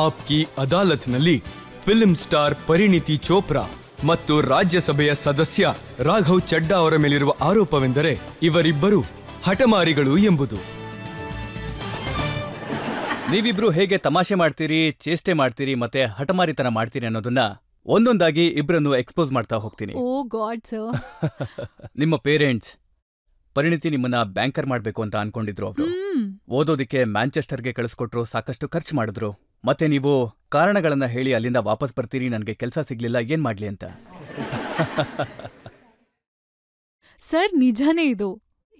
Aapki ಅದಾಲತ್ನಲ್ಲಿ film star ಪರಿಣಿತಿ ಚೋಪ್ರಾ ಮತ್ತು ರಾಜ್ಯಸಭೆಯ ಸದಸ್ಯ ರಾಘವ್ ಚಡ್ಡಾ ಅವರ ಮೇಲಿರುವ ಆರೋಪವೆಂದರೆ ಇವರಿಬ್ಬರು ಹಠಮಾರಿಗಳು ಎಂಬುದು. ನೀವಿಬ್ರು ಹೇಗೆ ತಮಾಷೆ ಮಾಡ್ತೀರಿ, ಚೇಷ್ಟೆ ಮಾಡ್ತೀರಿ ಮತ್ತೆ ಹಠಮಾರಿತನ ಮಾಡ್ತೀರಿ ಅನ್ನೋದನ್ನ ಒಂದೊಂದಾಗಿ ಇಬ್ರನ್ನು ಎಕ್ಸ್ಪೋಸ್ ಮಾಡ್ತಾ ಹೋಗ್ತೀನಿ. ಓ ಗಾಡ್ ಸರ್. ನಿಮ್ಮ ಪೇರೆಂಟ್ಸ್ ಪರಿಣಿತಿ ನಿಮ್ಮನ್ನ ಬ್ಯಾಂಕರ್ ಮಾಡ್ಬೇಕು ಅಂತ ಅನ್ಕೊಂಡಿದ್ರು. ಅವರು ಓದೋದಿಕ್ಕೆ ಮ್ಯಾಂಚೆಸ್ಟರ್ಗೆ ಕಳಿಸ್ಕೊಟ್ರು, ಸಾಕಷ್ಟು ಖರ್ಚು ಮಾಡಿದ್ರು. ಮತ್ತೆ ನೀವು ಕಾರಣಗಳನ್ನ ಹೇಳಿ ಅಲ್ಲಿಂದ ವಾಪಸ್ ಬರ್ತೀರಿ, ನನಗೆ ಕೆಲಸ ಸಿಗ್ಲಿಲ್ಲ, ಏನ್ ಮಾಡ್ಲಿ ಅಂತ. ಸರ್ ನಿಜಾನೇ ಇದು.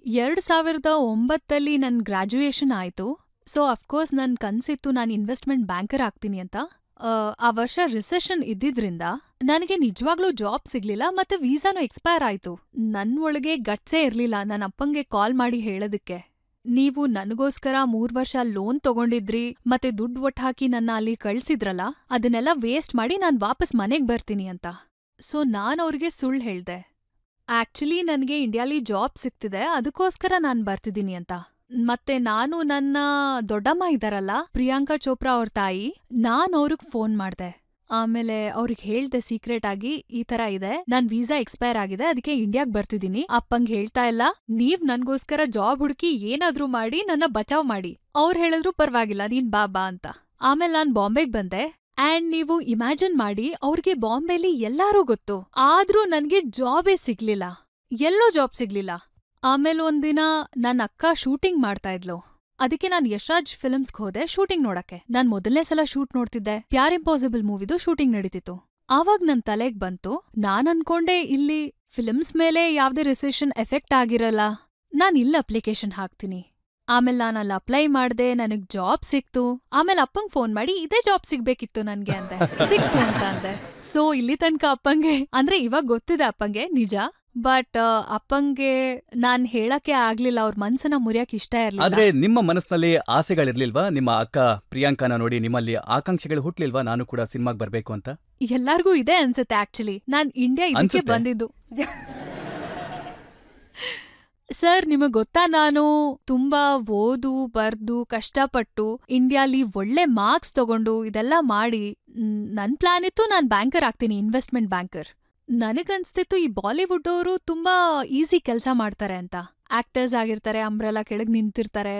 2009 ನನ್ ಗ್ರಾಜುಯೇಷನ್ ಆಯ್ತು. ಸೊ ಅಫ್ಕೋರ್ಸ್ ನನ್ ಕನ್ಸಿತ್ತು ನಾನು ಇನ್ವೆಸ್ಟ್ಮೆಂಟ್ ಬ್ಯಾಂಕರ್ ಆಗ್ತೀನಿ ಅಂತ. ಆ ವರ್ಷ ರಿಸೆಷನ್ ಇದ್ದಿದ್ರಿಂದ ನನಗೆ ನಿಜವಾಗ್ಲೂ ಜಾಬ್ ಸಿಗ್ಲಿಲ್ಲ ಮತ್ತೆ ವೀಸಾನು ಎಕ್ಸ್ಪೈರ್ ಆಯ್ತು. ನನ್ ಒಳಗೆ ಗಟ್ಸೇ ಇರ್ಲಿಲ್ಲ ನನ್ನ ಅಪ್ಪಂಗೆ ಕಾಲ್ ಮಾಡಿ ಹೇಳೋದಕ್ಕೆ, ನೀವು ನನಗೋಸ್ಕರ 3 ವರ್ಷ ಲೋನ್ ತಗೊಂಡಿದ್ರಿ ಮತ್ತೆ ದುಡ್ಡು ಒಟ್ಟು ಹಾಕಿ ನನ್ನ ಅಲ್ಲಿ ಕಳ್ಸಿದ್ರಲ್ಲ, ಅದನ್ನೆಲ್ಲ ವೇಸ್ಟ್ ಮಾಡಿ ನಾನ್ ವಾಪಸ್ ಮನೆಗ್ ಬರ್ತೀನಿ ಅಂತ. ಸೊ ನಾನ್ ಅವ್ರಿಗೆ ಸುಳ್ಳು ಹೇಳ್ದೆ. ಆಕ್ಚುಲಿ ನನ್ಗೆ ಇಂಡಿಯಾಲಿ ಜಾಬ್ ಸಿಗ್ತಿದೆ, ಅದಕ್ಕೋಸ್ಕರ ನಾನ್ ಬರ್ತಿದ್ದೀನಿ ಅಂತ. ಮತ್ತೆ ನಾನು ನನ್ನ ದೊಡ್ಡಮ್ಮ ಇದ್ದಾರಲ್ಲ ಪ್ರಿಯಾಂಕಾ ಚೋಪ್ರಾ ಅವ್ರ ತಾಯಿ, ನಾನ್ ಅವ್ರಿಗ್ ಫೋನ್ ಮಾಡ್ದೆ. ಆಮೇಲೆ ಅವ್ರಿಗೆ ಹೇಳ್ದೆ ಸೀಕ್ರೆಟ್ ಆಗಿ, ಈ ತರ ಇದೆ, ನನ್ ವೀಸಾ ಎಕ್ಸ್ಪೈರ್ ಆಗಿದೆ, ಅದಕ್ಕೆ ಇಂಡಿಯಾಗ್ ಬರ್ತಿದ್ದೀನಿ. ಅಪ್ಪಂಗ್ ಹೇಳ್ತಾ ಇಲ್ಲ, ನೀವ್ ನನ್ಗೋಸ್ಕರ ಜಾಬ್ ಹುಡುಕಿ ಏನಾದ್ರೂ ಮಾಡಿ ನನ್ನ ಬಚಾವ್ ಮಾಡಿ. ಅವ್ರು ಹೇಳಿದ್ರು ಪರವಾಗಿಲ್ಲ ನೀನ್ ಬಾ ಅಂತ. ಆಮೇಲೆ ನಾನ್ ಬಾಂಬೆಗ್ ಬಂದೆ. ಅಂಡ್ ನೀವು ಇಮ್ಯಾಜಿನ್ ಮಾಡಿ, ಅವ್ರಿಗೆ ಬಾಂಬೆಲಿ ಎಲ್ಲಾರೂ ಗೊತ್ತು, ಆದ್ರೂ ನನ್ಗೆ ಜಾಬೇ ಸಿಗ್ಲಿಲ್ಲ, ಎಲ್ಲೋ ಜಾಬ್ ಸಿಗ್ಲಿಲ್ಲ. ಆಮೇಲೆ ಒಂದಿನ ನನ್ನ ಅಕ್ಕ ಶೂಟಿಂಗ್ ಮಾಡ್ತಾ ಇದ್ಲು. ಅದಕ್ಕೆ ನಾನ್ ಯಶ್ರಾಜ್ ಫಿಲ್ಮ್ಸ್ಗೆ ಹೋದೆ ಶೂಟಿಂಗ್ ನೋಡಕ್ಕೆ. ನಾನ್ ಮೊದಲನೇ ಸಲ ಶೂಟ್ ನೋಡ್ತಿದ್ದೆ. ಪ್ಯಾರ್ ಇಂಪಾಸಿಬಲ್ ಮೂವಿದು ಶೂಟಿಂಗ್ ನಡೀತಿತ್ತು. ಆವಾಗ ನನ್ ತಲೆಗ್ ಬಂತು, ನಾನ್ ಅನ್ಕೊಂಡೆ ಇಲ್ಲಿ ಫಿಲ್ಮ್ಸ್ ಮೇಲೆ ಯಾವ್ದೇ ರಿಸೆಷನ್ ಎಫೆಕ್ಟ್ ಆಗಿರಲ್ಲ, ನಾನ್ ಇಲ್ಲಿ ಅಪ್ಲಿಕೇಶನ್ ಹಾಕ್ತೀನಿ. ಆಮೇಲೆ ನಾನು ಅಲ್ಲಿ ಅಪ್ಲೈ ಮಾಡ್ದೆ, ನನಗ್ ಜಾಬ್ ಸಿಕ್ತು. ಆಮೇಲೆ ಅಪ್ಪಂಗ್ ಫೋನ್ ಮಾಡಿ ಇದೇ ಜಾಬ್ ಸಿಗ್ಬೇಕಿತ್ತು ನನ್ಗೆ ಅಂದೆ. ಸಿಕ್ತು ಅಂತ ಅಂದೆ. ಸೊ ಇಲ್ಲಿ ತನಕ ಅಪ್ಪಂಗೆ ಅಂದ್ರೆ ಇವಾಗ ಗೊತ್ತಿದೆ ಅಪ್ಪಂಗೆ ನಿಜ, ಬಟ್ ಅಪ್ಪಂಗೆ ನಾನ್ ಹೇಳಕ್ಕೆ ಆಗ್ಲಿಲ್ಲ, ಅವ್ರ ಮನ್ಸನ್ನ ಮುರಿಯಕ್ ಇಷ್ಟ ಇರ್ಲಿಲ್ಲ. ಆದ್ರೆ ನಿಮ್ಮ ಮನಸ್ಸಿನಲ್ಲಿ ಆಸೆಗಳಿರ್ಲಿಲ್ವಾ? ನಿಮ್ಮ ಅಕ್ಕ ಪ್ರಿಯಾಂಕಾನ ನೋಡಿ ನಿಮ್ಮಲ್ಲಿ ಆಕಾಂಕ್ಷೆಗಳು ಹುಟ್ಲಿಲ್ವಾ, ನಾನು ಕೂಡ ಸಿನಿಮಾಗ್ ಬರ್ಬೇಕು ಅಂತ? ಎಲ್ಲಾರ್ಗೂ ಇದೆ ಅನ್ಸುತ್ತೆ. ಆಕ್ಚುಲಿ ನಾನ್ ಇಂಡಿಯಾ ಇದಕ್ಕೆ ಬಂದಿದ್ದು. ಸರ್ ನಿಮಗ್ ಗೊತ್ತಾ, ನಾನು ತುಂಬಾ ಓದು ಬರ್ದು ಕಷ್ಟಪಟ್ಟು ಇಂಡಿಯಾಲಿ ಒಳ್ಳೆ ಮಾರ್ಕ್ಸ್ ತಗೊಂಡು ಇದೆಲ್ಲ ಮಾಡಿ ನನ್ ಪ್ಲಾನ್ ಇತ್ತು ನಾನ್ ಬ್ಯಾಂಕರ್ ಆಗ್ತೀನಿ, ಇನ್ವೆಸ್ಟ್ಮೆಂಟ್ ಬ್ಯಾಂಕರ್. ನನಗನ್ಸ್ತಿತ್ತು ಈ ಬಾಲಿವುಡ್ ಅವರು ತುಂಬಾ ಈಸಿ ಕೆಲ್ಸ ಮಾಡ್ತಾರೆ ಅಂತ. ಆಕ್ಟರ್ಸ್ ಆಗಿರ್ತಾರೆ, ಅಂಬ್ರೆಲಾ ಕೆಳಗ್ ನಿಂತಿರ್ತಾರೆ,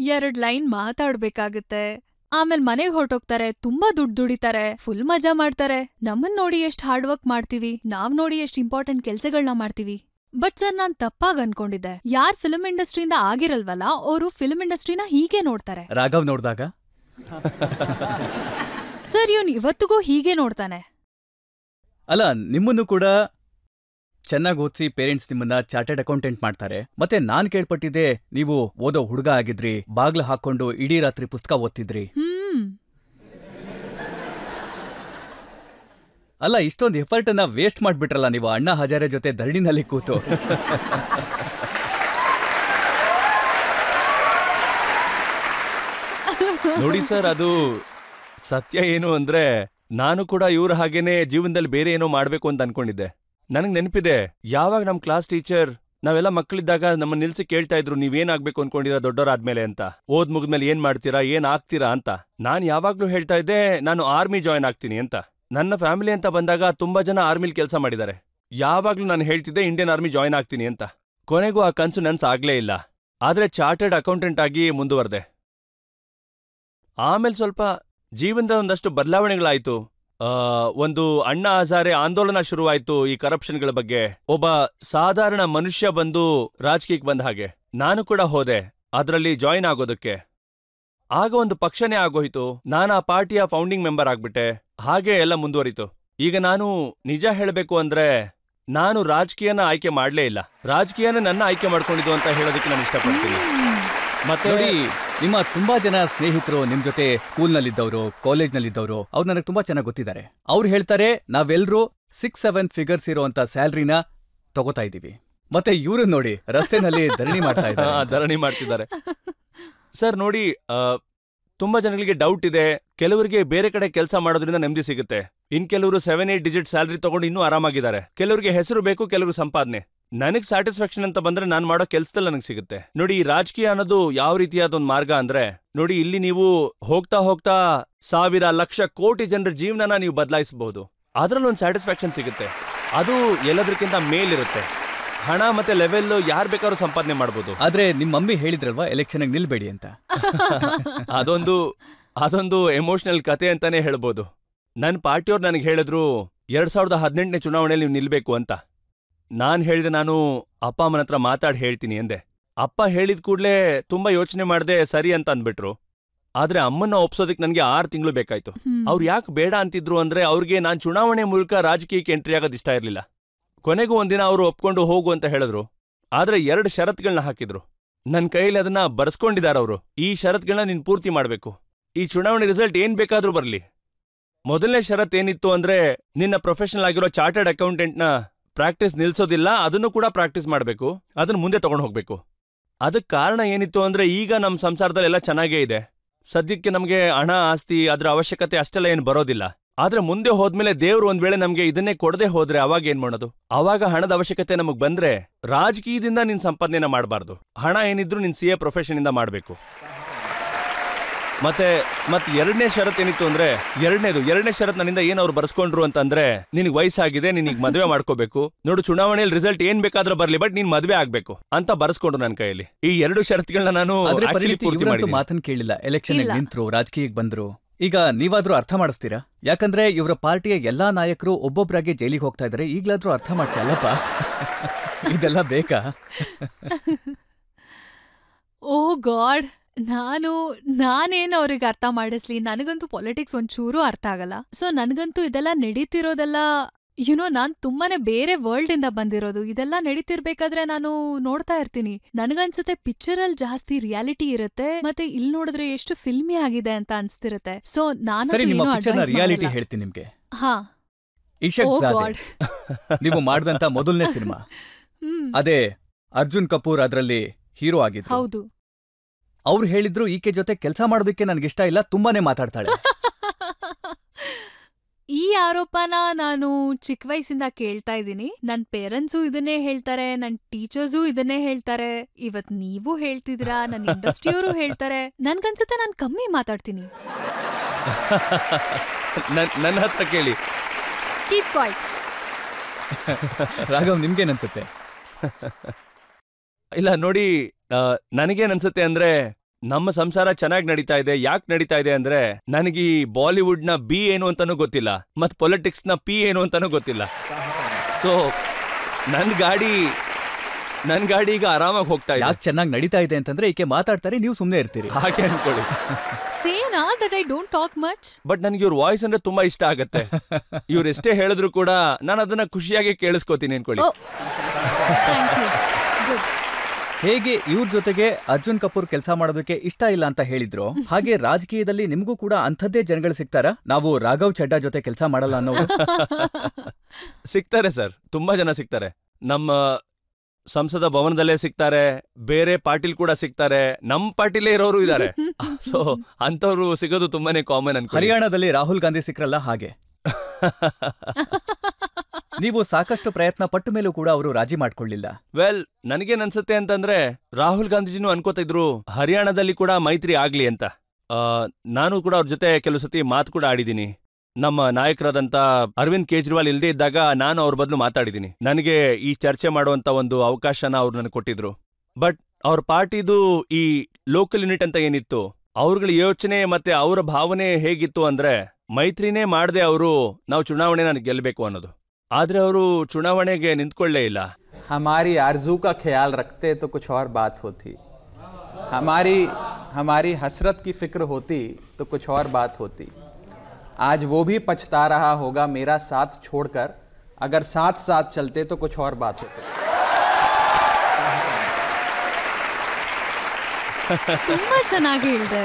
2 ಲೈನ್ ಮಾತಾಡ್ಬೇಕಾಗತ್ತೆ, ಆಮೇಲೆ ಮನೆಗ್ ಹೊರಟೋಗ್ತಾರೆ, ತುಂಬಾ ದುಡ್ಡು ದುಡಿತಾರೆ, ಫುಲ್ ಮಜಾ ಮಾಡ್ತಾರೆ. ನಮ್ಮನ್ ನೋಡಿ ಎಷ್ಟ್ ಹಾರ್ಡ್ ವರ್ಕ್ ಮಾಡ್ತೀವಿ, ನಾವ್ ನೋಡಿ ಎಷ್ಟ್ ಇಂಪಾರ್ಟೆಂಟ್ ಕೆಲ್ಸಗಳ್ನ ಮಾಡ್ತೀವಿ. ಬಟ್ ಸರ್ ನಾನ್ ತಪ್ಪಾಗ್ ಅನ್ಕೊಂಡಿದ್ದೆ. ಯಾರ್ ಫಿಲ್ಮ್ ಇಂಡಸ್ಟ್ರಿಯಿಂದ ಆಗಿರಲ್ವಲ್ಲ, ಅವರು ಫಿಲ್ಮ್ ಇಂಡಸ್ಟ್ರಿನ ಹೀಗೆ ನೋಡ್ತಾರೆ. ರಾಘವ್ ನೋಡ್ದಾಗ ಸರ್ ಇವ್ನ್ ಇವತ್ತಿಗೂ ಹೀಗೆ ನೋಡ್ತಾನೆ. ಅಲ್ಲ, ನಿಮ್ಮನ್ನು ಕೂಡ ಚೆನ್ನಾಗಿ ಓದಿಸಿ ಪೇರೆಂಟ್ಸ್ ನಿಮ್ಮನ್ನ ಚಾರ್ಟರ್ಡ್ ಅಕೌಂಟೆಂಟ್ ಮಾಡ್ತಾರೆ. ಮತ್ತೆ ನಾನ್ ಕೇಳ್ಪಟ್ಟಿದ್ದೆ ನೀವು ಓದೋ ಹುಡುಗ ಆಗಿದ್ರಿ, ಬಾಗ್ಲು ಹಾಕೊಂಡು ಇಡೀ ರಾತ್ರಿ ಪುಸ್ತಕ ಓದ್ತಿದ್ರಿ. ಅಲ್ಲ, ಇಷ್ಟೊಂದು ಎಫರ್ಟ್ ಅನ್ನ ವೇಸ್ಟ್ ಮಾಡ್ಬಿಟ್ರಲ್ಲ ನೀವು ಅಣ್ಣಾ ಹಜಾರೆ ಜೊತೆ ಧರಣಿನಲ್ಲಿ ಕೂತು. ನೋಡಿ ಸರ್, ಅದು ಸತ್ಯ ಏನು ಅಂದ್ರೆ, ನಾನು ಕೂಡ ಇವ್ರ ಹಾಗೇನೆ ಜೀವನದಲ್ಲಿ ಬೇರೆ ಏನೋ ಮಾಡ್ಬೇಕು ಅಂತ ಅನ್ಕೊಂಡಿದ್ದೆ. ನನಗ್ ನೆನಪಿದೆ, ಯಾವಾಗ ನಮ್ ಕ್ಲಾಸ್ ಟೀಚರ್ ನಾವೆಲ್ಲ ಮಕ್ಕಳಿದ್ದಾಗ ನಮ್ಮ ನಿಲ್ಸಿ ಕೇಳ್ತಾ ಇದ್ರು, ನೀವೇನಾಗ್ಬೇಕು ಅನ್ಕೊಂಡಿರಾ ದೊಡ್ಡವರಾದ್ಮೇಲೆ ಅಂತ, ಓದ್ ಮುಗಿದ್ಮೇಲೆ ಏನ್ ಮಾಡ್ತೀರಾ, ಏನ್ ಆಗ್ತೀರಾ ಅಂತ. ನಾನ್ ಯಾವಾಗ್ಲೂ ಹೇಳ್ತಾ ಇದ್ದೆ ನಾನು ಆರ್ಮಿ ಜಾಯ್ನ್ ಆಗ್ತೀನಿ ಅಂತ. ನನ್ನ ಫ್ಯಾಮಿಲಿ ಅಂತ ಬಂದಾಗ ತುಂಬಾ ಜನ ಆರ್ಮಿಲಿ ಕೆಲಸ ಮಾಡಿದ್ದಾರೆ. ಯಾವಾಗ್ಲೂ ನಾನು ಹೇಳ್ತಿದ್ದೆ ಇಂಡಿಯನ್ ಆರ್ಮಿ ಜಾಯ್ನ್ ಆಗ್ತೀನಿ ಅಂತ. ಕೊನೆಗೂ ಆ ಕನ್ಸು ನನ್ಸಾಗ್ಲೇ ಇಲ್ಲ. ಆದ್ರೆ ಚಾರ್ಟರ್ಡ್ ಅಕೌಂಟೆಂಟ್ ಆಗಿ ಮುಂದುವರೆದೆ. ಆಮೇಲೆ ಸ್ವಲ್ಪ ಜೀವನದ ಒಂದಷ್ಟು ಬದಲಾವಣೆಗಳಾಯ್ತು. ಒಂದು ಅಣ್ಣಾ ಹಜಾರೆ ಆಂದೋಲನ ಶುರುವಾಯ್ತು ಈ ಕರಪ್ಷನ್ಗಳ ಬಗ್ಗೆ. ಒಬ್ಬ ಸಾಧಾರಣ ಮನುಷ್ಯ ಬಂದು ರಾಜಕೀಯಕ್ಕೆ ಬಂದ ಹಾಗೆ ನಾನು ಕೂಡ ಹೋದೆ ಅದರಲ್ಲಿ ಜಾಯಿನ್ ಆಗೋದಕ್ಕೆ. ಆಗ ಒಂದು ಪಕ್ಷನೇ ಆಗೋಯ್ತು. ನಾನು ಆ ಪಾರ್ಟಿಯ ಫೌಂಡಿಂಗ್ ಮೆಂಬರ್ ಆಗ್ಬಿಟ್ಟೆ. ಹಾಗೆ ಎಲ್ಲ ಮುಂದುವರಿತು. ಈಗ ನಾನು ನಿಜ ಹೇಳಬೇಕು ಅಂದ್ರೆ, ನಾನು ರಾಜಕೀಯನ ಆಯ್ಕೆ ಮಾಡ್ಲೇ ಇಲ್ಲ, ರಾಜಕೀಯನ ನನ್ನ ಆಯ್ಕೆ ಮಾಡ್ಕೊಂಡಿದ್ದು ಅಂತ ಹೇಳೋದಕ್ಕೆ ನಾನು ಇಷ್ಟಪಡ್ತೀನಿ. ಮತ್ತೆ ನೋಡಿ, ನಿಮ್ಮ ತುಂಬಾ ಜನ ಸ್ನೇಹಿತರು ನಿಮ್ ಜೊತೆ ಸ್ಕೂಲ್ನಲ್ಲಿದ್ದವರು, ಕಾಲೇಜ್ನಲ್ಲಿದ್ದವರು, ಅವ್ರು ನನಗೆ ತುಂಬಾ ಚೆನ್ನಾಗಿ ಗೊತ್ತಿದ್ದಾರೆ. ಅವ್ರು ಹೇಳ್ತಾರೆ ನಾವೆಲ್ಲರೂ 6-7 ಫಿಗರ್ಸ್ ಇರುವಂತ ಸ್ಯಾಲ್ರಿನ ತಗೋತಾ ಇದೀವಿ. ಮತ್ತೆ ಇವ್ರು ನೋಡಿ ರಸ್ತೆನಲ್ಲಿ ಧರಣಿ ಮಾಡ್ತಿದ್ದಾರೆ. ಸರ್ ನೋಡಿ, ತುಂಬಾ ಜನಗಳಿಗೆ ಡೌಟ್ ಇದೆ. ಕೆಲವರಿಗೆ ಬೇರೆ ಕಡೆ ಕೆಲಸ ಮಾಡೋದ್ರಿಂದ ನೆಮ್ಮದಿ ಸಿಗುತ್ತೆ, ಇನ್ ಕೆಲವರು 7-8 ಡಿಜಿಟ್ ಸ್ಯಾಲರಿ ತಗೊಂಡು ಇನ್ನೂ ಆರಾಮಾಗಿದ್ದಾರೆ. ಕೆಲವರಿಗೆ ಹೆಸರು ಬೇಕು, ಕೆಲವರು ಸಂಪಾದನೆ. ನನಗ್ ಸ್ಯಾಟಿಸ್ಫ್ಯಾಕ್ಷನ್ ಅಂತ ಬಂದ್ರೆ ನಾನ್ ಮಾಡೋ ಕೆಲ್ಸದಲ್ಲಿ ನನಗೆ ಸಿಗುತ್ತೆ. ನೋಡಿ, ಈ ರಾಜಕೀಯ ಅನ್ನೋದು ಯಾವ ರೀತಿಯಾದ ಒಂದು ಮಾರ್ಗ ಅಂದ್ರೆ, ನೋಡಿ ಇಲ್ಲಿ ನೀವು ಹೋಗ್ತಾ ಹೋಗ್ತಾ 1000 ಲಕ್ಷ ಕೋಟಿ ಜನರ ಜೀವನನ ನೀವು ಬದಲಾಯಿಸಬಹುದು. ಅದ್ರಲ್ಲೊಂದು ಸ್ಯಾಟಿಸ್ಫ್ಯಾಕ್ಷನ್ ಸಿಗುತ್ತೆ. ಅದು ಎಲ್ಲದಕ್ಕಿಂತ ಮೇಲಿರುತ್ತೆ. ಹಣ ಮತ್ತೆ ಲೆವೆಲ್ ಯಾರು ಬೇಕಾದ್ರೂ ಸಂಪಾದನೆ ಮಾಡ್ಬೋದು. ಆದ್ರೆ ನಿಮ್ ಮಮ್ಮಿ ಹೇಳಿದ್ರಲ್ವಾ ಎಲೆಕ್ಷನ್ ನಿಲ್ಬೇಡಿ ಅಂತ. ಅದೊಂದು ಎಮೋಷನಲ್ ಕತೆ ಅಂತಾನೆ ಹೇಳ್ಬೋದು. ನನ್ನ ಪಾರ್ಟಿಯವ್ರು ನನಗೆ ಹೇಳಿದ್ರು 2018ನೇ ಚುನಾವಣೆಯಲ್ಲಿ ನೀವು ನಿಲ್ಬೇಕು ಅಂತ. ನಾನ್ ಹೇಳಿದೆ ನಾನು ಅಪ್ಪ ಅಮ್ಮನ ಹತ್ರ ಮಾತಾಡಿ ಹೇಳ್ತೀನಿ ಎಂದೆ. ಅಪ್ಪ ಹೇಳಿದ ಕೂಡಲೇ ತುಂಬಾ ಯೋಚನೆ ಮಾಡದೆ ಸರಿ ಅಂತ ಅಂದ್ಬಿಟ್ರು. ಆದ್ರೆ ಅಮ್ಮನ್ನ ಒಪ್ಸೋದಕ್ಕೆ ನನಗೆ 6 ತಿಂಗಳು ಬೇಕಾಯ್ತು. ಅವ್ರು ಯಾಕೆ ಬೇಡ ಅಂತಿದ್ರು ಅಂದ್ರೆ, ಅವ್ರಿಗೆ ನಾನ್ ಚುನಾವಣೆ ಮೂಲಕ ರಾಜಕೀಯಕ್ಕೆ ಎಂಟ್ರಿ ಆಗೋದು ಇಷ್ಟ ಇರಲಿಲ್ಲ. ಕೊನೆಗೂ ಒಂದಿನ ಅವರು ಒಪ್ಕೊಂಡು ಹೋಗು ಅಂತ ಹೇಳಿದ್ರು. ಆದ್ರೆ 2 ಷರತ್ತುಗಳನ್ನ ಹಾಕಿದ್ರು. ನನ್ನ ಕೈಯಲ್ಲಿ ಅದನ್ನ ಬರ್ಸ್ಕೊಂಡಿದ್ದಾರೆ ಅವರು. ಈ ಷರತ್ತುಗಳನ್ನ ನೀನ್ ಪೂರ್ತಿ ಮಾಡ್ಬೇಕು. ಈ ಚುನಾವಣೆ ರಿಸಲ್ಟ್ ಏನ್ ಬೇಕಾದ್ರೂ ಬರ್ಲಿ. ಮೊದಲನೇ ಷರತ್ ಏನಿತ್ತು ಅಂದ್ರೆ, ನಿನ್ನ ಪ್ರೊಫೆಷನಲ್ ಆಗಿರೋ ಚಾರ್ಟರ್ಡ್ ಅಕೌಂಟೆಂಟ್ನ ಪ್ರಾಕ್ಟೀಸ್ ನಿಲ್ಸೋದಿಲ್ಲ, ಅದನ್ನು ಕೂಡ ಪ್ರಾಕ್ಟೀಸ್ ಮಾಡಬೇಕು, ಅದನ್ನ ಮುಂದೆ ತಗೊಂಡು ಹೋಗ್ಬೇಕು. ಅದಕ್ಕೆ ಕಾರಣ ಏನಿತ್ತು ಅಂದ್ರೆ, ಈಗ ನಮ್ಮ ಸಂಸಾರದಲ್ಲೆಲ್ಲ ಚೆನ್ನಾಗೇ ಇದೆ. ಸದ್ಯಕ್ಕೆ ನಮಗೆ ಹಣ ಆಸ್ತಿ ಅದ್ರ ಅವಶ್ಯಕತೆ ಅಷ್ಟೆಲ್ಲ ಏನು ಬರೋದಿಲ್ಲ. ಆದ್ರೆ ಮುಂದೆ ಹೋದ್ಮೇಲೆ ದೇವ್ರು ಒಂದ್ ವೇಳೆ ನಮ್ಗೆ ಇದನ್ನೇ ಕೊಡದೆ ಹೋದ್ರೆ ಅವಾಗ ಏನ್ ಮಾಡೋದು? ಅವಾಗ ಹಣದ ಅವಶ್ಯಕತೆ ನಮಗ್ ಬಂದ್ರೆ, ರಾಜಕೀಯದಿಂದ ನೀನ್ ಸಂಪಾದನೆನ ಮಾಡಬಾರ್ದು. ಹಣ ಏನಿದ್ರು ನೀನ್ CA ಪ್ರೊಫೆಷನ್ ಇಂದ ಮಾಡ್ಬೇಕು. ಮತ್ತೆ ಎರಡನೇ ಷರತ್ ಏನಿತ್ತು ಅಂದ್ರೆ, ಎರಡನೇ ಷರತ್ ನನ್ನಿಂದ ಏನ್ ಅವ್ರು ಬರ್ಸ್ಕೊಂಡ್ರು ಅಂತಂದ್ರೆ, ನಿನಗ್ ವಯಸ್ಸಾಗಿದೆ, ನಿನಗ್ ಮದ್ವೆ ಮಾಡ್ಕೋಬೇಕು, ನೋಡು ಚುನಾವಣೆಯಲ್ಲಿ ರಿಸಲ್ಟ್ ಏನ್ ಬೇಕಾದ್ರೂ ಬರ್ಲಿ, ಬಟ್ ನೀನ್ ಮದ್ವೆ ಆಗ್ಬೇಕು ಅಂತ ಬರ್ಸ್ಕೊಂಡ್ರು ನನ್ನ ಕೈಯಲ್ಲಿ. ಈ 2 ಷರತ್ಗಳನ್ನ ನಾನು ಪೂರ್ತಿ ಮಾಡಿದ್ದೀನಿ. ಮಾತನ್ನ ಕೇಳಿಲ್ಲ, ಎಲೆಕ್ಷನ್ ನಿಂತ್ರು, ರಾಜಕೀಯಕ್ಕೆ ಬಂದ್ರು. ಈಗ ನೀವಾದ್ರೂ ಅರ್ಥ ಮಾಡಿಸ್ತೀರಾ? ಯಾಕಂದ್ರೆ ಇವರ ಪಾರ್ಟಿಯ ಎಲ್ಲಾ ನಾಯಕರು ಒಬ್ಬೊಬ್ಬರಾಗಿ ಜೈಲಿಗೆ ಹೋಗ್ತಾ ಇದಾರೆ. ಈಗ್ಲಾದ್ರೂ ಅರ್ಥ ಮಾಡ್ಸಿ ಅಲ್ಲಪ್ಪ. ಇದೆಲ್ಲ ಬೇಕಾ? ಓ ಗಾಡ್, ನಾನೇನು ಅವ್ರಿಗೆ ಅರ್ಥ ಮಾಡಿಸ್ಲಿ? ನನಗಂತೂ ಪಾಲಿಟಿಕ್ಸ್ ಒಂಚೂರು ಅರ್ಥ ಆಗಲ್ಲ. ಸೊ ನನಗಂತೂ ಇದೆಲ್ಲ ನಡೀತಿರೋದೆಲ್ಲ ನಾನ್ ತುಂಬಾನೇ ಬೇರೆ ವರ್ಲ್ಡ್ ಇಂದ ಬಂದಿರೋದು. ಇದೆಲ್ಲ ನಡೀತಿರ್ಬೇಕಾದ್ರೆ ನಾನು ನೋಡ್ತಾ ಇರ್ತೀನಿ. ನನಗನ್ಸುತ್ತೆ ಪಿಕ್ಚರ್ ಅಲ್ಲಿ ಜಾಸ್ತಿ ರಿಯಾಲಿಟಿ ಇರುತ್ತೆ, ಮತ್ತೆ ಇಲ್ಲಿ ನೋಡಿದ್ರೆ ಎಷ್ಟು ಫಿಲ್ಮಿ ಆಗಿದೆ ಅಂತ ಅನ್ಸ್ತಿರುತ್ತೆ. ಸೊ ನಾನು ರಿಯಾಲಿಟಿ ಹೇಳ್ತೀನಿ ನಿಮ್ಗೆ. ಹಾ, ನೀವು ಮಾಡಿದಂತ ಮೊದಲನೇ ಸಿನಿಮಾ ಅದೇ ಅರ್ಜುನ್ ಕಪೂರ್ ಅದ್ರಲ್ಲಿ ಹೀರೋ ಆಗಿದ್ರು. ಹೌದು. ಅವ್ರು ಹೇಳಿದ್ರು ಈಕೆ ಜೊತೆ ಕೆಲಸ ಮಾಡೋದಕ್ಕೆ ನನ್ಗಿಷ್ಟ ಇಲ್ಲ, ತುಂಬಾನೇ ಮಾತಾಡ್ತಾಳೆ. ಈ ಆರೋಪನ ನಾನು ಚಿಕ್ಕ ವಯಸ್ಸಿಂದ ಕೇಳ್ತಾ ಇದ್ದೀನಿ. ನನ್ ಪೇರೆಂಟ್ಸು ಇದನ್ನೇ ಹೇಳ್ತಾರೆ, ನನ್ ಟೀಚರ್ಸು ಇದನ್ನೇ ಹೇಳ್ತಾರೆ, ಇವತ್ ನೀವು ಹೇಳ್ತಿದ್ದೀರಾ, ನನ್ ಇಂಡಸ್ಟ್ರಿಯವರು ಹೇಳ್ತಾರೆ. ನನ್ಗನ್ಸುತ್ತೆ ನಾನ್ ಕಮ್ಮಿ ಮಾತಾಡ್ತೀನಿ. ನನ್ನ ಹತ್ರ ಕೇಳಿ. Keep quiet. ರಾಘವ್, ನಿಮ್ಗೇನನ್ಸುತ್ತೆ? ಇಲ್ಲ ನೋಡಿ, ನನಗೇನನ್ಸುತ್ತೆ ಅಂದ್ರೆ, ನಮ್ಮ ಸಂಸಾರ ಚೆನ್ನಾಗಿ ನಡೀತಾ ಇದೆ. ಯಾಕೆ ನಡೀತಾ ಇದೆ ಅಂದ್ರೆ, ನನಗೆ ಈ ಬಾಲಿವುಡ್ ನ B ಏನು ಅಂತಾನೂ ಗೊತ್ತಿಲ್ಲ, ಮತ್ ಪೊಲಿಟಿಕ್ಸ್ ನ P ಏನು ಅಂತಾನೂ ಗೊತ್ತಿಲ್ಲ. ಸೊ ನನ್ ಗಾಡಿ ಈಗ ಆರಾಮಾಗಿ ಹೋಗ್ತಾ ಇದೆ. ಯಾಕೆ ಚೆನ್ನಾಗಿ ನಡೀತಾ ಇದೆ ಅಂತಂದ್ರೆ ಈಕೆ ಮಾತಾಡ್ತಾರೆ, ನೀವು ಸುಮ್ಮನೆ ಇರ್ತೀರಿ, ಹಾಗೆ ಅನ್ಕೊಳ್ಳಿ. ಸೇನಾ that I don't talk much. But ನನಗೆ ಇವ್ರ ವಾಯ್ಸ್ ಅಂದ್ರೆ ತುಂಬಾ ಇಷ್ಟ ಆಗತ್ತೆ. ಇವ್ರು ಎಷ್ಟೇ ಹೇಳಿದ್ರು ಕೂಡ ನಾನು ಅದನ್ನ ಖುಷಿಯಾಗಿ ಕೇಳಿಸ್ಕೋತೀನಿ ಅನ್ಕೊಳ್ಳಿ. ಹೇಗೆ ಇವ್ರ ಜೊತೆಗೆ ಅರ್ಜುನ್ ಕಪೂರ್ ಕೆಲಸ ಮಾಡೋದಕ್ಕೆ ಇಷ್ಟ ಇಲ್ಲ ಅಂತ ಹೇಳಿದ್ರು, ಹಾಗೆ ರಾಜಕೀಯದಲ್ಲಿ ನಿಮ್ಗೂ ಕೂಡ ಅಂಥದ್ದೇ ಜನಗಳು ಸಿಗ್ತಾರಾ? ನಾವು ರಾಘವ್ ಚಡ್ಡಾ ಜೊತೆ ಕೆಲಸ ಮಾಡಲ್ಲ ಅನ್ನೋರು ಸಿಗ್ತಾರೆ ಸರ್, ತುಂಬಾ ಜನ ಸಿಗ್ತಾರೆ. ನಮ್ಮ ಸಂಸದ ಭವನದಲ್ಲೇ ಸಿಗ್ತಾರೆ, ಬೇರೆ ಪಾರ್ಟಿಲ್ ಕೂಡ ಸಿಗ್ತಾರೆ, ನಮ್ ಪಾರ್ಟಿಲೇ ಇರೋರು ಇದ್ದಾರೆ. ಸೊ ಅಂತವ್ರು ಸಿಗೋದು ತುಂಬಾನೇ ಕಾಮನ್ ಅನ್ಕೊ. ಹರಿಯಾಣದಲ್ಲಿ ರಾಹುಲ್ ಗಾಂಧಿ ಸಿಕ್ರಲ್ಲ ಹಾಗೆ. ನೀವು ಸಾಕಷ್ಟು ಪ್ರಯತ್ನ ಪಟ್ಟ ಮೇಲೂ ಕೂಡ ಅವರು ರಾಜಿ ಮಾಡ್ಕೊಳ್ಳಿಲ್ಲ. ವೆಲ್, ನನಗೇನ್ ಅನ್ಸುತ್ತೆ ಅಂತಂದ್ರೆ, ರಾಹುಲ್ ಗಾಂಧಿಜಿನೂ ಅನ್ಕೋತಿದ್ರು ಹರಿಯಾಣದಲ್ಲಿ ಕೂಡ ಮೈತ್ರಿ ಆಗ್ಲಿ ಅಂತ. ನಾನು ಕೂಡ ಅವ್ರ ಜೊತೆ ಕೆಲವು ಸತಿ ಮಾತು ಕೂಡ ಆಡಿದ್ದೀನಿ. ನಮ್ಮ ನಾಯಕರಾದಂತ ಅರವಿಂದ್ ಕೇಜ್ರಿವಾಲ್ ಇಲ್ದೇ ಇದ್ದಾಗ ನಾನು ಅವ್ರ ಬದಲು ಮಾತಾಡಿದ್ದೀನಿ. ನನಗೆ ಈ ಚರ್ಚೆ ಮಾಡುವಂತ ಒಂದು ಅವಕಾಶನ ಅವ್ರು ನನಗೆ ಕೊಟ್ಟಿದ್ರು. ಬಟ್ ಅವ್ರ ಪಾರ್ಟಿದು ಈ ಲೋಕಲ್ ಯೂನಿಟ್ ಅಂತ ಏನಿತ್ತು, ಅವ್ರಗಳ ಯೋಚನೆ ಮತ್ತೆ ಅವರ ಭಾವನೆ ಹೇಗಿತ್ತು ಅಂದ್ರೆ, ಮೈತ್ರಿನೇ ಮಾಡದೆ ಅವರು ನಾವು ಚುನಾವಣೆನ ಗೆಲ್ಲಬೇಕು ಅನ್ನೋದು. ಆದ್ರೆ ಅವರು ಚುನಾವಣೆಗೆ ನಿಂತ್ಕೊಳ್ಳೇ ಇಲ್ಲ. हमारी आरज़ू का ख्याल रखते तो कुछ और बात होती, हमारी हसरत की फिक्र होती तो कुछ और बात होती. आज वो भी पछता रहा होगा मेरा साथ छोड़कर, अगर साथ साथ चलते तो कुछ और बात होती. ತುಂಬಾ ಚೆನ್ನಾಗಿ ಹೇಳಿದೆ.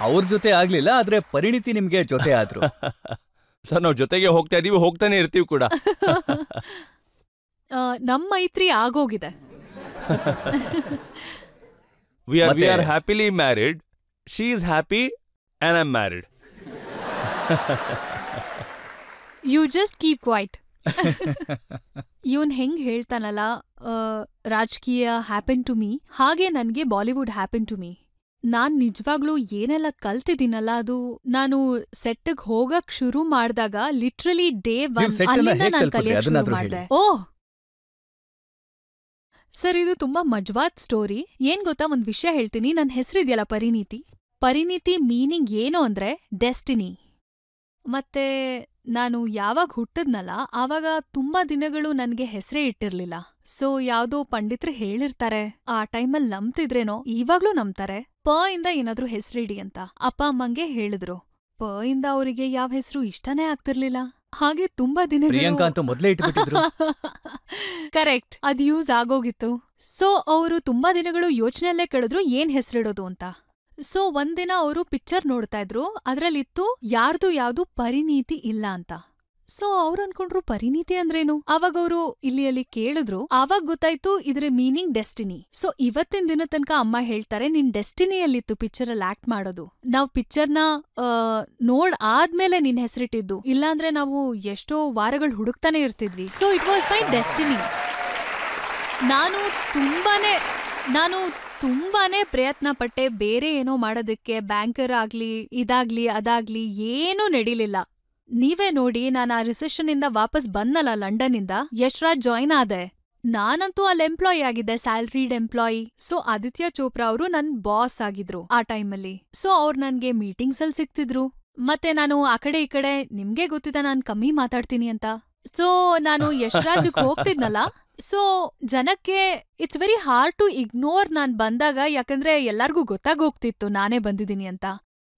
ಅವ್ರ ಜೊತೆ ಆಗ್ಲಿಲ್ಲ, ಆದ್ರೆ ಪರಿಣಿತಿ ನಿಮ್ಗೆ ಜೊತೆ ಆದ್ರು. ಸರ್, ನಾವು ಜೊತೆಗೆ ಹೋಗ್ತಾ ಇದೀವಿ, ಹೋಗ್ತಾನೆ ಇರ್ತೀವಿ ಕೂಡ. ನಮ್ಮ ಮೈತ್ರಿ ಆಗೋಗಿದೆ. We are happily married. She is happy and I'm married. You just keep quiet. ಇವನ್ ಹೆಂಗ್ ಹೇಳ್ತಾನಲ್ಲ, ರಾಜಕೀಯ ಹ್ಯಾಪನ್ ಟು ಮೀ, ಹಾಗೆ ನನ್ಗೆ ಬಾಲಿವುಡ್ ಹ್ಯಾಪನ್ ಟು ಮೀ. ನಾನ್ ನಿಜವಾಗ್ಲೂ ಏನೆಲ್ಲ ಕಲ್ತಿದ್ದೀನಲ್ಲ, ಅದು ನಾನು ಸೆಟ್ಗ್ ಹೋಗಕ್ ಶುರು ಮಾಡ್ದಾಗ ಲಿಟ್ರಲಿ ಡೇ ನೀವ್ set ಅನ್ನ ಅಲ್ಲಿಂದ ಹೇಗ್ ನಾನ್ ಕಲ್ತ್ಕೊಂಡ್ರಿ? ಕಲಿಯಕ್ ಶುರು ಅದನ್ನಾದ್ರೂ ಮಾಡ್ದೆ. ಓಹ್ ಸರ್, ಇದು ತುಂಬಾ ಮಜ್ವಾದ್ ಸ್ಟೋರಿ. ಏನ್ ಗೊತ್ತಾ, ಒಂದ್ ವಿಷಯ ಹೇಳ್ತೀನಿ. ನನ್ ಹೆಸರಿದ್ಯಲ್ಲ ಪರಿಣೀತಿ. ಪರಿಣೀತಿ ಮೀನಿಂಗ್ ಏನು ಅಂದ್ರೆ ಡೆಸ್ಟಿನಿ. ಮತ್ತೆ ನಾನು ಯಾವಾಗ ಹುಟ್ಟಿದ್ನಲ್ಲ ಆವಾಗ ತುಂಬಾ ದಿನಗಳು ನನ್ಗೆ ಹೆಸರೇ ಇಟ್ಟಿರ್ಲಿಲ್ಲ. ಸೊ ಯಾವ್ದೋ ಪಂಡಿತ್ರು ಹೇಳಿರ್ತಾರೆ, ಆ ಟೈಮಲ್ಲಿ ನಂಬ್ತಿದ್ರೇನೋ, ಇವಾಗ್ಲೂ ನಂಬ್ತಾರೆ, ಪ ಇಂದ ಏನಾದ್ರೂ ಹೆಸರಿಡಿ ಅಂತ. ಅಪ್ಪ ಅಮ್ಮಂಗೆ ಹೇಳಿದ್ರು. ಪ ಇಂದ ಅವರಿಗೆ ಯಾವ ಹೆಸರು ಇಷ್ಟನೇ ಆಗ್ತಿರ್ಲಿಲ್ಲ. ಹಾಗೆ ತುಂಬಾ ಪ್ರಿಯಾಂಕಾ ಅಂತ ಮೊದ್ಲೇ ಇಟ್ಬಿಟ್ಟಿದ್ರು. ಕರೆಕ್ಟ್, ಅದ್ ಯೂಸ್ ಆಗೋಗಿತ್ತು. ಸೊ ಅವರು ತುಂಬಾ ದಿನಗಳು ಯೋಚನೆಯಲ್ಲೇ ಕೇಳಿದ್ರು ಏನ್ ಹೆಸರಿಡೋದು ಅಂತ. ಸೊ ಒಂದಿನ ಅವರು ಪಿಕ್ಚರ್ ನೋಡ್ತಾ ಇದ್ರು, ಅದ್ರಲ್ಲಿತ್ತು ಯಾವ್ದು ಪರಿಣೀತಿ ಇಲ್ಲ ಅಂತ. ಸೊ ಅವ್ರು ಅನ್ಕೊಂಡ್ರು ಪರಿಣೀತಿ ಅಂದ್ರೇನು. ಆವಾಗ ಅವರು ಇಲ್ಲಿ ಕೇಳಿದ್ರು, ಆವಾಗ ಗೊತ್ತಾಯ್ತು ಇದ್ರ ಮೀನಿಂಗ್ ಡೆಸ್ಟಿನಿ. ಸೊ ಇವತ್ತಿನ ದಿನ ತನಕ ಅಮ್ಮ ಹೇಳ್ತಾರೆ, ನಿನ್ ಡೆಸ್ಟಿನಿಯಲ್ಲಿತ್ತು ಪಿಕ್ಚರ್ ಅಲ್ಲಿ ಆಕ್ಟ್ ಮಾಡೋದು. ನಾವ್ ಪಿಕ್ಚರ್ನ ನೋಡ್ ಆದ್ಮೇಲೆ ನಿನ್ ಹೆಸರಿಟ್ಟಿದ್ದು, ಇಲ್ಲಾಂದ್ರೆ ನಾವು ಎಷ್ಟೋ ವಾರಗಳು ಹುಡುಕ್ತಾನೆ ಇರ್ತಿದ್ವಿ. So it was my destiny. ನಾನು ತುಂಬಾನೇ ಪ್ರಯತ್ನ ಪಟ್ಟೆ ಬೇರೆ ಏನೋ ಮಾಡೋದಕ್ಕೆ. ಬ್ಯಾಂಕರ್ ಆಗ್ಲಿ, ಇದಾಗ್ಲಿ ಅದಾಗ್ಲಿ ಏನೂ ನಡೀಲಿಲ್ಲ. ನೀವೇ ನೋಡಿ, ನಾನು ಆ ರಿಸೆಷನ್ ಇಂದ ವಾಪಸ್ ಬಂದಲ್ಲ ಲಂಡನ್ನಿಂದ, ಯಶ್ರಾಜ್ ಜಾಯ್ನ್ ಆದೆ. ನಾನಂತೂ ಅಲ್ಲಿ ಎಂಪ್ಲಾಯಿ ಆಗಿದ್ದೆ, salaried employee. So Aditya Chopra ಅವರು ನನ್ ಬಾಸ್ ಆಗಿದ್ರು ಆ ಟೈಮಲ್ಲಿ. ಸೊ ಅವ್ರು ನನ್ಗೆ ಮೀಟಿಂಗ್ಸ್ ಅಲ್ಲಿ ಸಿಗ್ತಿದ್ರು. ಮತ್ತೆ ನಾನು ಆ ಕಡೆ ಈ ಕಡೆ, ನಿಮ್ಗೆ ಗೊತ್ತಿದೆ ನಾನ್ ಕಮ್ಮಿ ಮಾತಾಡ್ತೀನಿ ಅಂತ. ಸೊ ನಾನು ಯಶ್ರಾಜ್ಗೆ ಹೋಗ್ತಿದ್ನಲ್ಲ, ಸೊ ಜನಕ್ಕೆ it's very hard to ignore ನಾನ್ ಬಂದಾಗ, ಯಾಕಂದ್ರೆ ಎಲ್ಲಾರ್ಗೂ ಗೊತ್ತಾಗೋಗ್ತಿತ್ತು ನಾನೇ ಬಂದಿದ್ದೀನಿ ಅಂತ.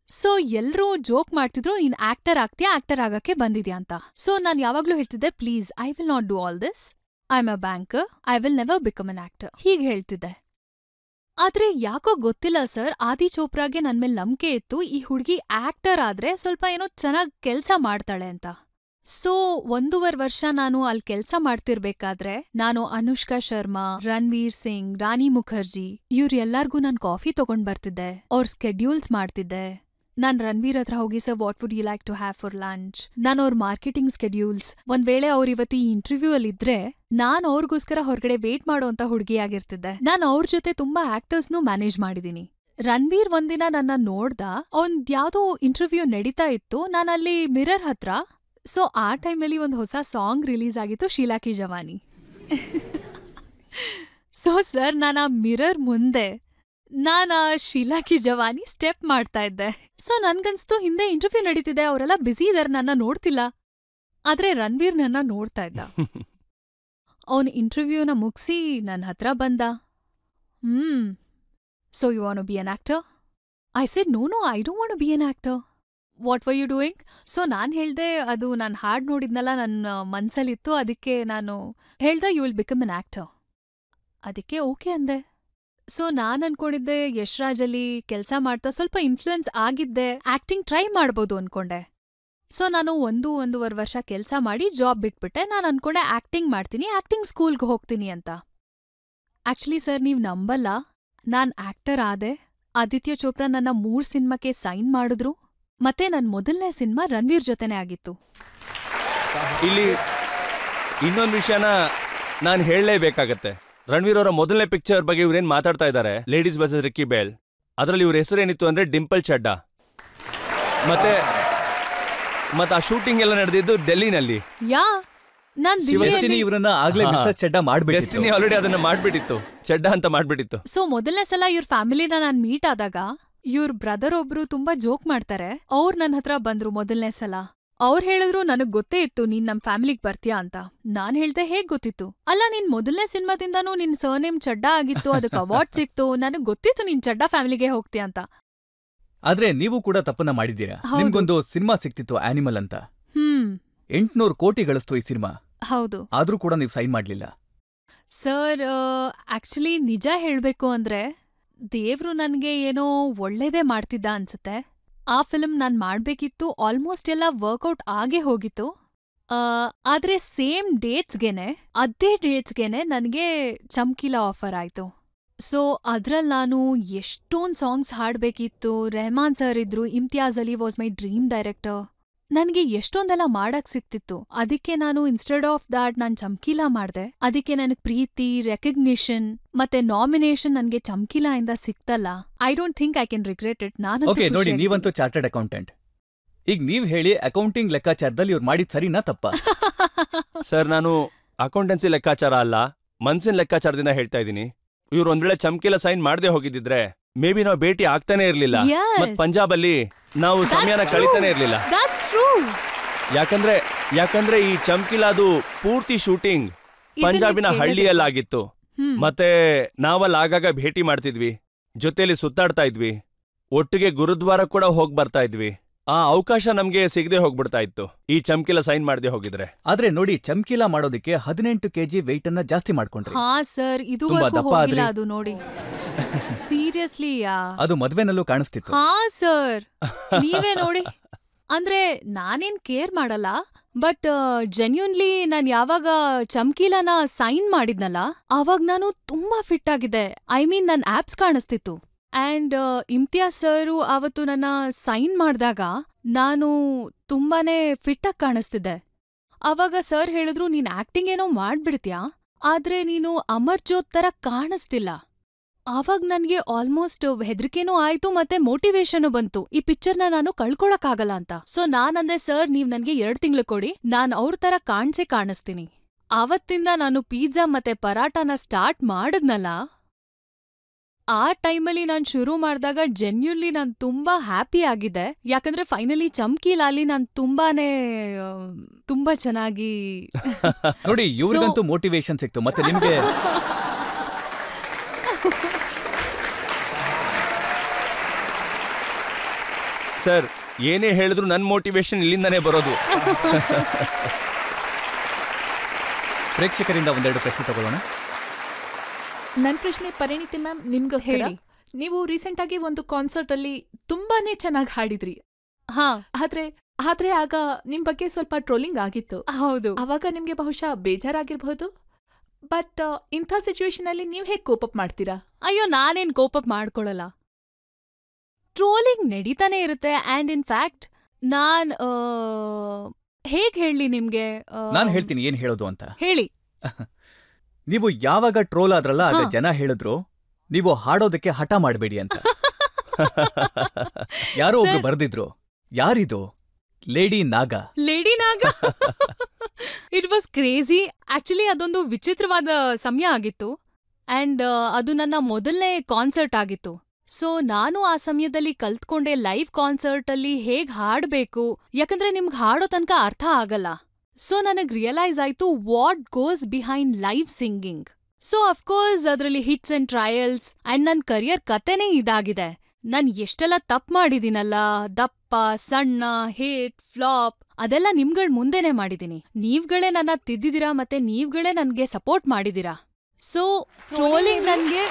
ಸೊ ಎಲ್ರೂ ಜೋಕ್ ಮಾಡ್ತಿದ್ರು, ನೀನ್ ಆಕ್ಟರ್ ಆಗ್ತೀಯಾ, ಆಕ್ಟರ್ ಆಗಕ್ಕೆ ಬಂದಿದ್ಯಾ ಅಂತ. ಸೊ ನಾನ್ ಯಾವಾಗ್ಲೂ ಹೇಳ್ತಿದ್ದೆ, please I will not do all this, I am a banker, I will never become an actor, ಹೀಗ್ ಹೇಳ್ತಿದ್ದೆ. ಆದ್ರೆ ಯಾಕೋ ಗೊತ್ತಿಲ್ಲ ಸರ್, ಆದಿ ಚೋಪ್ರಾಗೆ ನನ್ಮೇಲ್ ನಂಬಿಕೆ ಇತ್ತು, ಈ ಹುಡ್ಗಿ ಆಕ್ಟರ್ ಆದ್ರೆ ಸ್ವಲ್ಪ ಏನೋ ಚೆನ್ನಾಗ್ ಕೆಲ್ಸ ಮಾಡ್ತಾಳೆ ಅಂತ. ಸೊ 1.5 ವರ್ಷ ನಾನು ಅಲ್ಲಿ ಕೆಲ್ಸ ಮಾಡ್ತಿರ್ಬೇಕಾದ್ರೆ, ನಾನು ಅನುಷ್ಕಾ ಶರ್ಮಾ, ರಣವೀರ್ ಸಿಂಗ್, ರಾಣಿ ಮುಖರ್ಜಿ ಇವ್ರೆಲ್ಲಾರ್ಗೂ ನಾನ್ ಕಾಫಿ ತಗೊಂಡ್ ಬರ್ತಿದ್ದೆ, ಅವ್ರ ಸ್ಕೆಡ್ಯೂಲ್ಸ್ ಮಾಡ್ತಿದ್ದೆ. ನಾನ್ ರಣವೀರ್ ಹತ್ರ ಹೋಗಿ, sir what would you like to have for lunch, ನಾನು ಅವ್ರ ಮಾರ್ಕೆಟಿಂಗ್ ಸ್ಕೆಡ್ಯೂಲ್ಸ್, ಒಂದ್ ವೇಳೆ ಅವ್ರ ಇವತ್ತು ಈ ಇಂಟರ್ವ್ಯೂ ಅಲ್ಲಿ ಇದ್ರೆ ನಾನ್ ಅವ್ರಿಗೋಸ್ಕರ ಹೊರಗಡೆ ವೇಟ್ ಮಾಡೋಂತ ಹುಡುಗಿಯಾಗಿರ್ತಿದ್ದೆ. ನಾನ್ ಅವ್ರ ಜೊತೆ ತುಂಬಾ ಆಕ್ಟರ್ಸ್ನೂ ಮ್ಯಾನೇಜ್ ಮಾಡಿದೀನಿ. ರಣವೀರ್ ಒಂದಿನ ನನ್ನ ನೋಡ್ದ, ಒಂದ್ ಯಾವ್ದೋ ಇಂಟರ್ವ್ಯೂ ನಡೀತಾ ಇತ್ತು, ನಾನಲ್ಲಿ ಮಿರರ್ ಹತ್ರ. ಸೊ ಆ ಟೈಮಲ್ಲಿ ಒಂದು ಹೊಸ ಸಾಂಗ್ ರಿಲೀಸ್ ಆಗಿತ್ತು, ಶೀಲಾ ಕಿ ಜವಾನಿ. ಸೊ ಸರ್, ನಾನು ಆ ಮಿರರ್ ಮುಂದೆ ನಾನು ಆ ಶೀಲಾ ಕಿ ಜವಾನಿ ಸ್ಟೆಪ್ ಮಾಡ್ತಾ ಇದ್ದೆ. ಸೊ ನನ್ಗನ್ಸ್ತು ಹಿಂದೆ ಇಂಟರ್ವ್ಯೂ ನಡೀತಿದೆ, ಅವರೆಲ್ಲ ಬ್ಯುಸಿ ಇದಾರೆ, ನನ್ನ ನೋಡ್ತಿಲ್ಲ. ಆದ್ರೆ ರಣವೀರ್ ನನ್ನ ನೋಡ್ತಾ ಇದ್ದ. ಅವನ್ ಇಂಟರ್ವ್ಯೂನ ಮುಗಿಸಿ ನನ್ನ ಹತ್ರ ಬಂದ. So you want to be an actor? I said no, I don't want to be an actor. What were you doing? So ನಾನ್ ಹೇಳ್ದೆ, ಅದು ನಾನು ಹಾಡ್ ನೋಡಿದ್ನಲ್ಲ, ನನ್ನ ಮನ್ಸಲ್ಲಿತ್ತು, ಅದಕ್ಕೆ ನಾನು ಹೇಳ್ದೆ you will become an actor. ಅದಕ್ಕೆ ಓಕೆ ಅಂದೆ. ಸೊ ನಾನ್ ಅನ್ಕೊಂಡಿದ್ದೆ ಯಶ್ರಾಜಲ್ಲಿ ಕೆಲ್ಸ ಮಾಡ್ತಾ ಸ್ವಲ್ಪ ಇನ್ಫ್ಲೂಯೆನ್ಸ್ ಆಗಿದ್ದೆ, ಆಕ್ಟಿಂಗ್ ಟ್ರೈ ಮಾಡ್ಬೋದು ಅನ್ಕೊಂಡೆ. ಸೊ ನಾನು 1.5 ವರ್ಷ ಕೆಲ್ಸ ಮಾಡಿ ಜಾಬ್ ಬಿಟ್ಬಿಟ್ಟೆ. ನಾನು ಅನ್ಕೊಂಡೆ ಆಕ್ಟಿಂಗ್ ಮಾಡ್ತೀನಿ, ಆಕ್ಟಿಂಗ್ ಸ್ಕೂಲ್ಗೆ ಹೋಗ್ತೀನಿ ಅಂತ. ಆಕ್ಚುಲಿ ಸರ್, ನೀವ್ ನಂಬಲ್ಲ, ನಾನ್ ಆಕ್ಟರ್ ಆದೆ. ಆದಿತ್ಯ ಚೋಪ್ರಾ ನನ್ನ 3 ಸಿನಿಮಾಕ್ಕೆ ಸೈನ್ ಮಾಡಿದ್ರು. ಮತ್ತೆ ನನ್ ಮೊದಲನೇ ಸಿನಿಮಾ ರಣವೀರ್ ಜೊತೆನೇ ಆಗಿತ್ತು. ಇಲ್ಲಿ ಇನ್ನೊಂದು ವಿಷಯನ ನಾನು ಹೇಳಲೇಬೇಕಾಗತ್ತೆ. ರಣವೀರ್ ಅವರ ಮೊದಲನೇ ಪಿಕ್ಚರ್ ಬಗ್ಗೆ ಇವ್ರೇನ್ ಮಾತಾಡ್ತಾ ಇದ್ದಾರೆ, ಲೇಡೀಸ್ ವರ್ಸಸ್ ರಿಕ್ಕಿ ಬೇಲ್. ಅದರಲ್ಲಿ ಇವ್ರ ಹೆಸರೇನಿತ್ತು ಅಂದ್ರೆ ಡಿಂಪಲ್ ಚಡ್ಡಾ. ಮತ್ತೆ ಆ ಶೂಟಿಂಗ್ ಎಲ್ಲ ನಡೆದಿದ್ದು ಡೆಲ್ಲಿನಲ್ಲಿ. ಯಾ, ನಾನ್ ಡೆಸ್ಟಿನಿ ಇವ್ರನ್ನ ಆಗ್ಲೇ ಮಿಸ್ಸಸ್ ಚಡ್ಡಾ ಮಾಡ್ಬಿಟ್ಟಿತ್ತು. ಡೆಸ್ಟಿನಿ ಆಲ್ರೆಡಿ ಅದನ್ನ ಮಾಡ್ಬಿಟ್ಟಿತ್ತು, ಚಡ್ಡಾ ಅಂತ ಮಾಡ್ಬಿಟ್ಟಿತ್ತು. ಸೊ ಮೊದಲನೇ ಸಲ ಇವ್ರ ಫ್ಯಾಮಿಲಿನ ನಾನ್ ಮೀಟ್ ಆದಾಗ, ಇವ್ರ ಬ್ರದರ್ ಒಬ್ರು ತುಂಬಾ ಜೋಕ್ ಮಾಡ್ತಾರೆ. ಅವ್ರು ನನ್ನ ಹತ್ರ ಬಂದ್ರು ಮೊದಲನೇ ಸಲ. ಅವ್ರು ಹೇಳಿದ್ರು, ನನಗ್ ಗೊತ್ತೇ ಇತ್ತು ನೀನ್ ನಮ್ ಫ್ಯಾಮಿಲಿಗ್ ಬರ್ತೀಯಾ ಅಂತ. ನಾನ್ ಹೇಳ್ದೆ, ಹೇಗ್ ಗೊತ್ತಿತ್ತು? ಅಲ್ಲ, ನಿನ್ ಮೊದಲನೇ ಸಿನಿಮಾದಿಂದಾನು ನಿನ್ ಸರ್ನೇಮ್ ಚಡ್ಡಾ ಆಗಿತ್ತು, ಅದಕ್ಕೆ ಅವಾರ್ಡ್ ಸಿಕ್ತು, ನನಗ್ ಗೊತ್ತಿತ್ತು ನೀನ್ ಚಡ್ಡಾ ಫ್ಯಾಮಿಲಿಗೆ ಹೋಗ್ತೀಯ ಅಂತ. ಆದ್ರೆ ನೀವು ಕೂಡ ತಪ್ಪನ್ನ ಮಾಡಿದ್ದೀರಾ. ನಿಮ್ಗೊಂದು ಸಿನಿಮಾ ಸಿಕ್ತಿತ್ತು, ಆನಿಮಲ್ ಅಂತ. 800 ಕೋಟಿ ಗಳಿಸ್ತು ಈ ಸಿನಿಮಾ. ಹೌದು. ಆದ್ರೂ ಕೂಡ ನೀವು ಸೈನ್ ಮಾಡ್ಲಿಲ್ಲ. ಸರ್, ಆಕ್ಚುಲಿ ನಿಜ ಹೇಳ್ಬೇಕು ಅಂದ್ರೆ, ದೇವ್ರು ನನ್ಗೆ ಏನೋ ಒಳ್ಳೇದೇ ಮಾಡ್ತಿದ್ದ ಅನ್ಸುತ್ತೆ. ಆ ಫಿಲ್ಮ್ ನಾನ್ ಮಾಡ್ಬೇಕಿತ್ತು, ಆಲ್ಮೋಸ್ಟ್ ಎಲ್ಲ ವರ್ಕೌಟ್ ಆಗೇ ಹೋಗಿತ್ತು. ಆದ್ರೆ ಸೇಮ್ ಅದೇ ಡೇಟ್ಸ್ಗೆನೆ ನನ್ಗೆ ಚಮ್ಕೀಲಾ ಆಫರ್ ಆಯ್ತು. ಸೊ ಅದ್ರಲ್ಲಿ ನಾನು ಎಷ್ಟೊಂದ್ ಸಾಂಗ್ಸ್ ಹಾಡ್ಬೇಕಿತ್ತು. ರೆಹಮಾನ್ ಸರ್ ಇದ್ರು, Imtiaz Ali was my dream director. ನನ್ಗೆ ಎಷ್ಟೊಂದೆಲ್ಲ ಮಾಡಕ್ ಸಿಕ್ತಿತ್ತು. ಅದಕ್ಕೆ ನಾನು ಇನ್ಸ್ಟೆಡ್ ಆಫ್ ದಾಟ್ ನಾನ್ ಚಮ್ಕೀಲಾ ಮಾಡ್ದೆ. ಅದಕ್ಕೆ ನನಗ್ ಪ್ರೀತಿ, ರೆಕಗ್ನಿಷನ್ ಮತ್ತೆ ನಾಮಿನೇಷನ್ ನನ್ಗೆ ಚಮ್ಕೀಲಾ ಇಂದ ಸಿಕ್ತಲ್ಲ. I don't think I can regret it. Okay ನೋಡಿ, ನೀವಂತೂ ಚಾರ್ಟರ್ಡ್ ಅಕೌಂಟೆಂಟ್. ಈಗ ನೀವ್ ಹೇಳಿ, ಅಕೌಂಟಿಂಗ್ ಲೆಕ್ಕಾಚಾರದಲ್ಲಿ ಇವ್ರು ಮಾಡಿದ್ ಸರಿನಾ ತಪ್ಪಾ? ಸರ್, ನಾನು ಅಕೌಂಟೆನ್ಸಿ ಲೆಕ್ಕಾಚಾರ ಅಲ್ಲ, ಮನ್ಸಿನ ಲೆಕ್ಕಾಚಾರದಿಂದ ಹೇಳ್ತಾ ಇದ್ದೀನಿ. ಇವ್ರು ಒಂದ್ ವೇಳೆ ಚಮ್ಕೀಲಾ ಸೈನ್ ಮಾಡದೆ ಹೋಗಿದ್ದಿದ್ರೆ ಮೇ ಬಿ ನಾವು ಭೇಟಿ ಆಗ್ತಾನೆ ಇರ್ಲಿಲ್ಲ. ಮತ್ ಪಂಜಾಬ್ ಅಲ್ಲಿ ನಾವು ಸಮಯನ ಕಳೀತಾನೆ ಇರ್ಲಿಲ್ಲ. ಯಾಕಂದ್ರೆ ಈ ಚಮ್ಕೀಲಾದು ಪೂರ್ತಿ ಶೂಟಿಂಗ್ ಪಂಜಾಬಿನ ಹಳ್ಳಿಯಲ್ಲಾಗಿತ್ತು. ಮತ್ತೆ ನಾವಲ್ಲಿ ಆಗಾಗ ಭೇಟಿ ಮಾಡ್ತಿದ್ವಿ, ಜೊತೆಲಿ ಸುತ್ತಾಡ್ತಾ ಇದ್ವಿ, ಒಟ್ಟಿಗೆ ಗುರುದ್ವಾರ ಕೂಡ ಹೋಗ್ ಬರ್ತಾ ಇದ್ವಿ. ಆ ಅವಕಾಶ ನಮ್ಗೆ ಸಿಗದೆ ಹೋಗ್ಬಿಡ್ತಾ ಇತ್ತು ಈ ಚಮ್ಕೀಲಾ ಸೈನ್ ಮಾಡದೆ ಹೋಗಿದ್ರೆ. ಆದ್ರೆ ನೋಡಿ, ಚಮ್ಕೀಲಾ ಮಾಡೋದಕ್ಕೆ 18 kg ವೆಯ್ಟ್ ಅನ್ನ ಜಾಸ್ತಿ ಮಾಡ್ಕೊಂಡ್ರಿ. ಹಾ ಸರ್, ಇದು ಅದು ನೋಡಿ. ಸೀರಿಯಸ್ಲಿ ಅದು ಮದ್ವೆನಲ್ಲೂ ಕಾಣಿಸ್ತಿತ್ತು. ಹಾ ಸರ್, ನೀವೇ ನೋಡಿ. ಅಂದ್ರೆ ನಾನೇನ್ ಕೇರ್ ಮಾಡಲ್ಲ, ಬಟ್ ಜೆನ್ಯೂನ್ಲಿ ನಾನ್ ಯಾವಾಗ ಚಮ್ಕೀಲಾನ ಸೈನ್ ಮಾಡಿದ್ನಲ್ಲ, ಅವಾಗ ನಾನು ತುಂಬಾ ಫಿಟ್ ಆಗಿದ್ದೆ. ಐ ಮೀನ್ ನನ್ ಆಪ್ಸ್ ಕಾಣಿಸ್ತಿತ್ತು. ಅಂಡ್ ಇಮ್ತಿಯಾಜ್ ಸರು ಅವತ್ತು ನನ್ನ ಸೈನ್ ಮಾಡಿದಾಗ ನಾನು ತುಂಬಾನೇ ಫಿಟ್ ಆಗಿ ಕಾಣಿಸ್ತಿದ್ದೆ. ಅವಾಗ ಸರ್ ಹೇಳಿದ್ರು, ನೀನ್ ಆಕ್ಟಿಂಗ್ ಏನೋ ಮಾಡ್ಬಿಡ್ತ್ಯಾ, ಆದ್ರೆ ನೀನು ಅಮರ್ಜೋತ್ ತರ ಕಾಣಿಸ್ತಿಲ್ಲ. ಆವಾಗ ನನ್ಗೆ ಆಲ್ಮೋಸ್ಟ್ ಹೆದರಿಕೆನೂ ಆಯ್ತು ಮತ್ತೆ ಮೋಟಿವೇಶನ್ ಬಂತು, ಈ ಪಿಕ್ಚರ್ನ ನಾನು ಕಳ್ಕೊಳಕ್ಕಾಗಲ್ಲ ಅಂತ. ಸೊ ನಾನಂದೆ, ಸರ್ ನೀವ್ ನನ್ಗೆ 2 ತಿಂಗಳು ಕೊಡಿ, ನಾನ್ ಅವ್ರ ತರ ಕಾಣಿಸ್ತೀನಿ. ಆವತ್ತಿಂದ ನಾನು ಪಿಜ್ಜಾ ಮತ್ತೆ ಪರಾಟಾನ ಸ್ಟಾರ್ಟ್ ಮಾಡಿದ್ನಲ್ಲ, ಆ ಟೈಮಲ್ಲಿ ನಾನ್ ಶುರು ಮಾಡಿದಾಗ ಜೆನ್ಯೂನ್ಲಿ ನಾನ್ ತುಂಬಾ ಹ್ಯಾಪಿ ಆಗಿದ್ದೆ. ಯಾಕಂದ್ರೆ ಫೈನಲಿ ಚಮ್ಕೀಲಾಲಿ ನಾನ್ ತುಂಬಾ ಚೆನ್ನಾಗಿ ನೋಡಿ, ಇವ್ರಿಗಂತೂ ಮೋಟಿವೇಶನ್ ಸಿಕ್ತು. ಮತ್ತೆ ನಿಮ್ಗೆ ಸರ್, ಏನೇ ಹೇಳಿದ್ರು ನನ್ ಮೋಟಿವೇಶನ್ ಇಲ್ಲಿಂದಾನೇ ಬರೋದು. ಪ್ರೇಕ್ಷಕರಿಂದ ಒಂದೆರಡು ಪ್ರಶ್ನೆ ತಗೊಳ್ಳೋಣ. ನನ್ ಪ್ರಶ್ನೆ ಪರಿಣಿತಿ ಮ್ಯಾಮ್ ನಿಮ್ಗೋಸ್ಕರ. ನೀವು ರೀಸೆಂಟ್ ಆಗಿ ಒಂದು ಕಾನ್ಸರ್ಟ್ ಅಲ್ಲಿ ತುಂಬಾನೇ ಚೆನ್ನಾಗಿ ಹಾಡಿದ್ರಿ. ಆದ್ರೆ ಆಗ ನಿಮ್ ಬಗ್ಗೆ ಸ್ವಲ್ಪ ಟ್ರೋಲಿಂಗ್ ಆಗಿತ್ತು. ಹೌದು. ಅವಾಗ ನಿಮ್ಗೆ ಬಹುಶಃ ಬೇಜಾರಾಗಿರ್ಬಹುದು. ಬಟ್ ಇಂಥ ಸಿಚುವೇಶನ್ ಅಲ್ಲಿ ನೀವ್ ಹೇಗ್ ಕೋಪ್ ಅಪ್ ಮಾಡ್ತೀರಾ? ಅಯ್ಯೋ, ನಾನೇನ್ ಕೋಪ್ ಅಪ್ ಮಾಡ್ಕೊಳಲ್ಲ. ಟ್ರೋಲಿಂಗ್ ನಡೀತಾನೆ ಇರುತ್ತೆ. ಅಂಡ್ ಇನ್ ಫ್ಯಾಕ್ಟ್ ನಾನ್ ಹೇಗ್ ಹೇಳಿ ನಿಮ್ಗೆ? ನಾನ್ ಹೇಳ್ತೀನಿ ಏನ್ ಹೇಳೋದು ಅಂತ. ಹೇಳಿ. ನೀವು ಯಾವಾಗ ಟ್ರೋಲ್ ಆದ್ರಲ್ಲ, ಆಗ ಜನ ಹೇಳಿದ್ರು ನೀವು ಹಾಡೋದಕ್ಕೆ ಹಠ ಮಾಡಬೇಡಿ ಅಂತ. ಯಾರೋ ಒಬ್ರು ಬರ್ದಿದ್ರು. ಯಾರಿದು? ಲೇಡಿ ನಾಗ. It was crazy. ಆಕ್ಚುಲಿ ಅದೊಂದು ವಿಚಿತ್ರವಾದ ಸಮಯ ಆಗಿತ್ತು. ಅಂಡ್ ಅದು ನನ್ನ ಮೊದಲನೇ ಕಾನ್ಸರ್ಟ್ ಆಗಿತ್ತು. ಸೊ ನಾನು ಆ ಸಮಯದಲ್ಲಿ ಕಲ್ತ್ಕೊಂಡೆ ಲೈವ್ ಕಾನ್ಸರ್ಟ್ ಅಲ್ಲಿ ಹೇಗ್ ಹಾಡ್ಬೇಕು. ಯಾಕಂದ್ರೆ ನಿಮ್ಗ್ ಹಾಡೋ ತನಕ ಅರ್ಥ ಆಗಲ್ಲ. ಸೊ ನನಗ್ ರಿಯಲೈಸ್ ಆಯ್ತು what goes behind live singing. So of course ಅದ್ರಲ್ಲಿ ಹಿಟ್ಸ್ ಅಂಡ್ ಟ್ರಯಲ್ಸ್ ಅಂಡ್ ನನ್ ಕರಿಯರ್ ಕತೆನೇ ಇದಾಗಿದೆ. ನಾನ್ ಎಷ್ಟೆಲ್ಲ ತಪ್ಪು ಮಾಡಿದೀನಲ್ಲ, ದಪ್ಪ, ಸಣ್ಣ, ಹಿಟ್, ಫ್ಲಾಪ್, ಅದೆಲ್ಲ ನಿಮ್ಗಳ್ ಮುಂದೆನೆ ಮಾಡಿದೀನಿ. ನೀವ್ಗಳೇ ನನ್ನ ತಿದ್ದಿದೀರಾ ಮತ್ತೆ ನೀವ್ಗಳೇ ನನ್ಗೆ ಸಪೋರ್ಟ್ ಮಾಡಿದೀರಾ. ಸೊ ಟ್ರೋಲಿಂಗ್ ನನ್ಗೆ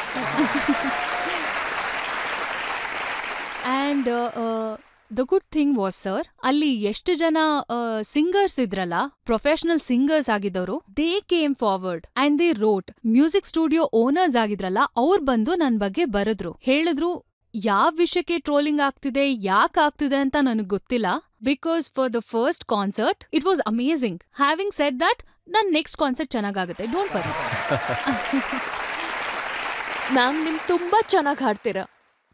and the good thing was sir, ಅಲ್ಲಿ ಎಷ್ಟು ಜನ ಸಿಂಗರ್ಸ್ ಇದ್ರಲ್ಲ, ಪ್ರೊಫೆಷನಲ್ ಸಿಂಗರ್ಸ್ ಆಗಿದ್ದವರು, they came forward and they wrote. Music studio owners ಆಗಿದ್ರಲ್ಲ, ಅವ್ರು ಬಂದು ನನ್ ಬಗ್ಗೆ ಬರೆದ್ರು. ಹೇಳಿದ್ರು ಯಾವ ವಿಷಯಕ್ಕೆ ಟ್ರೋಲಿಂಗ್ ಆಗ್ತಿದೆ, ಯಾಕೆ ಆಗ್ತಿದೆ ಅಂತ ನನಗ್ ಗೊತ್ತಿಲ್ಲ. Because for the first concert it was amazing. Having said that, ನನ್ ನೆಕ್ಸ್ಟ್ ಕಾನ್ಸರ್ಟ್ ಚೆನ್ನಾಗಾಗುತ್ತೆ, ಡೋಂಟ್ ವರಿ. ಮ್ಯಾಮ್, ನಿಮ್ ತುಂಬಾ ಚೆನ್ನಾಗಿ ಹಾಡ್ತೀರಾ.